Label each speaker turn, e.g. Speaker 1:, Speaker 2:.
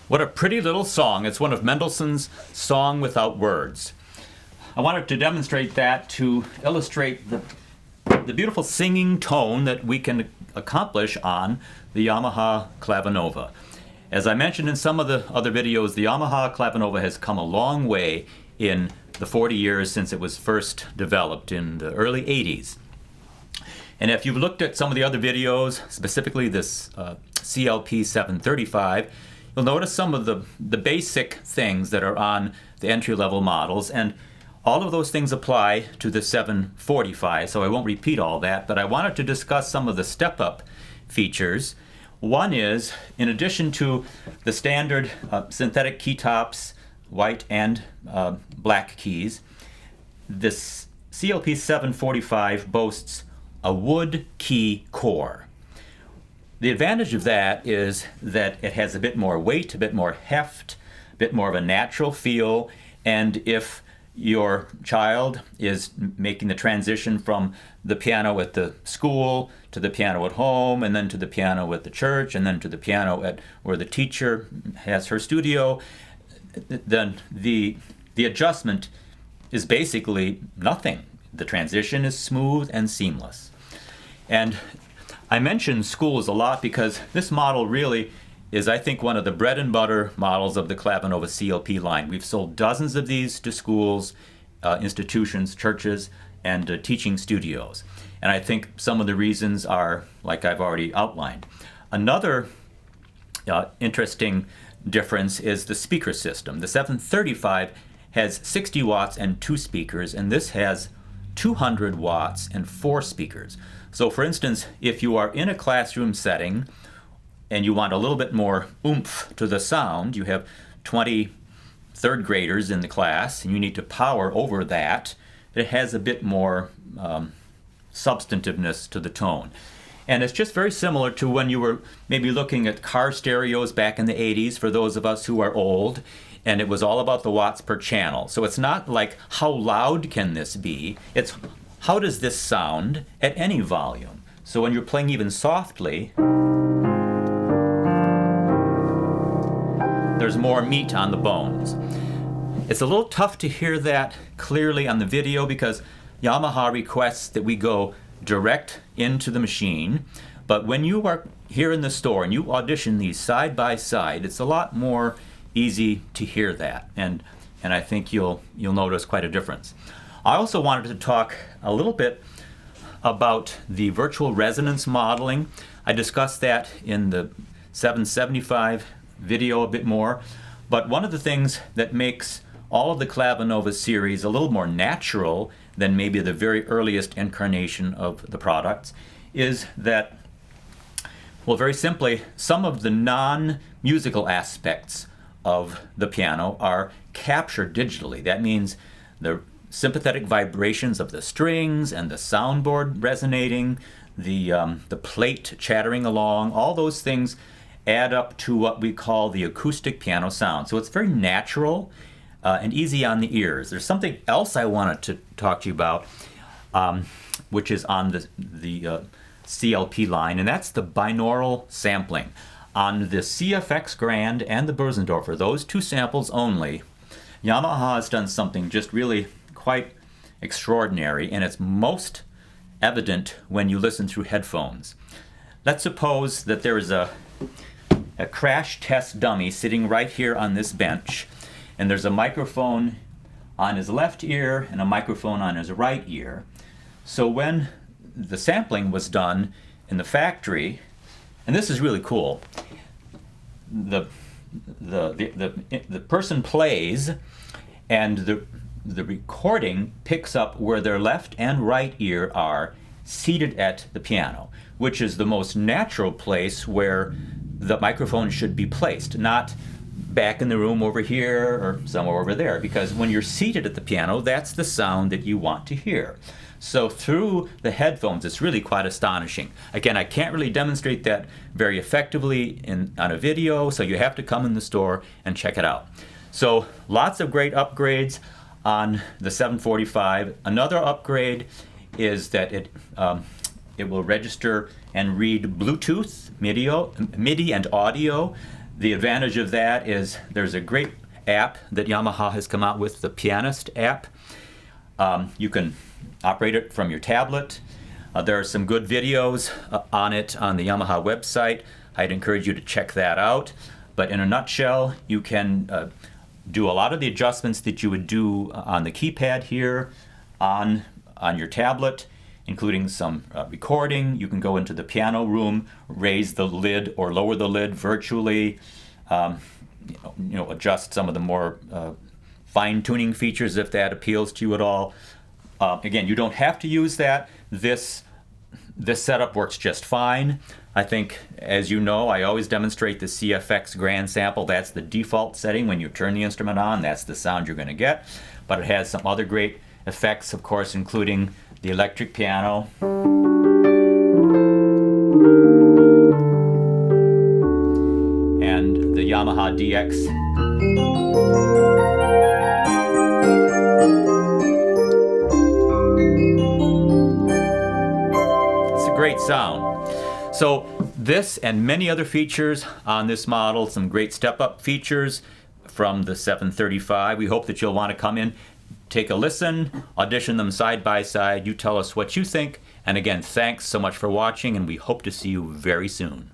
Speaker 1: What a pretty little song. It's one of Mendelssohn's Song Without Words. I wanted to demonstrate that to illustrate the beautiful singing tone that we can accomplish on the Yamaha Clavinova. As I mentioned in some of the other videos, the Yamaha Clavinova has come a long way in the 40 years since it was first developed in the early 80s. And if you've looked at some of the other videos, specifically this CLP-745, you'll notice some of the basic things that are on the entry-level models, and all of those things apply to the 745, so I won't repeat all that, but I wanted to discuss some of the step-up features. One is, in addition to the standard synthetic key tops, white and black keys, this CLP-745 boasts a wood key core. The advantage of that is that it has a bit more weight, a bit more heft, a bit more of a natural feel, and if your child is making the transition from the piano at the school to the piano at home, and then to the piano at the church, and then to the piano at where the teacher has her studio, then the adjustment is basically nothing. The transition is smooth and seamless. And I mention schools a lot because this model really is, I think, one of the bread and butter models of the Clavinova CLP line. We've sold dozens of these to schools, institutions, churches, and teaching studios. And I think some of the reasons are, like I've already outlined. Another interesting difference is the speaker system. The 735 has 60 watts and 2 speakers, and this has 200 watts and 4 speakers. So for instance, if you are in a classroom setting and you want a little bit more oomph to the sound, you have 20 third graders in the class and you need to power over that, it has a bit more substantiveness to the tone. And it's just very similar to when you were maybe looking at car stereos back in the 80s, for those of us who are old, and it was all about the watts per channel. So it's not like how loud can this be, it's how does this sound at any volume. So when you're playing even softly, there's more meat on the bones. It's a little tough to hear that clearly on the video because Yamaha requests that we go direct into the machine, but when you are here in the store and you audition these side by side, it's a lot more easy to hear that, and I think you'll notice quite a difference. I also wanted to talk a little bit about the virtual resonance modeling. I discussed that in the 775 video a bit more, but one of the things that makes all of the Clavinova series a little more natural than maybe the very earliest incarnation of the products is that, well, very simply, some of the non-musical aspects of the piano are captured digitally. That means the sympathetic vibrations of the strings and the soundboard resonating, the plate chattering along, all those things add up to what we call the acoustic piano sound. So it's very natural and easy on the ears. There's something else I wanted to talk to you about, which is on the CLP line, and that's the binaural sampling. On the CFX Grand and the Bosendorfer, those two samples only, Yamaha has done something just really quite extraordinary, and it's most evident when you listen through headphones. Let's suppose that there is a crash test dummy sitting right here on this bench, and there's a microphone on his left ear and a microphone on his right ear. So when the sampling was done in the factory, and this is really cool, the person plays, and the recording picks up where their left and right ear are seated at the piano, which is the most natural place where the microphone should be placed, not back in the room over here or somewhere over there, because when you're seated at the piano, that's the sound that you want to hear. So through the headphones, it's really quite astonishing. Again, I can't really demonstrate that very effectively on a video, so you have to come in the store and check it out. So lots of great upgrades on the 745. Another upgrade is that it will register and read Bluetooth, MIDI and audio. The advantage of that is there's a great app that Yamaha has come out with, the Pianist app. You can operate it from your tablet. There are some good videos on it on the Yamaha website. I'd encourage you to check that out. But in a nutshell, you can do a lot of the adjustments that you would do on the keypad here on your tablet, including some recording. You can go into the piano room, raise the lid or lower the lid virtually, adjust some of the more fine-tuning features if that appeals to you at all. Again, you don't have to use that. This setup works just fine. I think, as you know, I always demonstrate the CFX grand sample. That's the default setting. When you turn the instrument on, that's the sound you're going to get. But it has some other great effects, of course, including the electric piano. And the Yamaha DX. It's a great sound. So this and many other features on this model, some great step-up features from the 735. We hope that you'll want to come in, take a listen, audition them side by side. You tell us what you think. And again, thanks so much for watching, and we hope to see you very soon.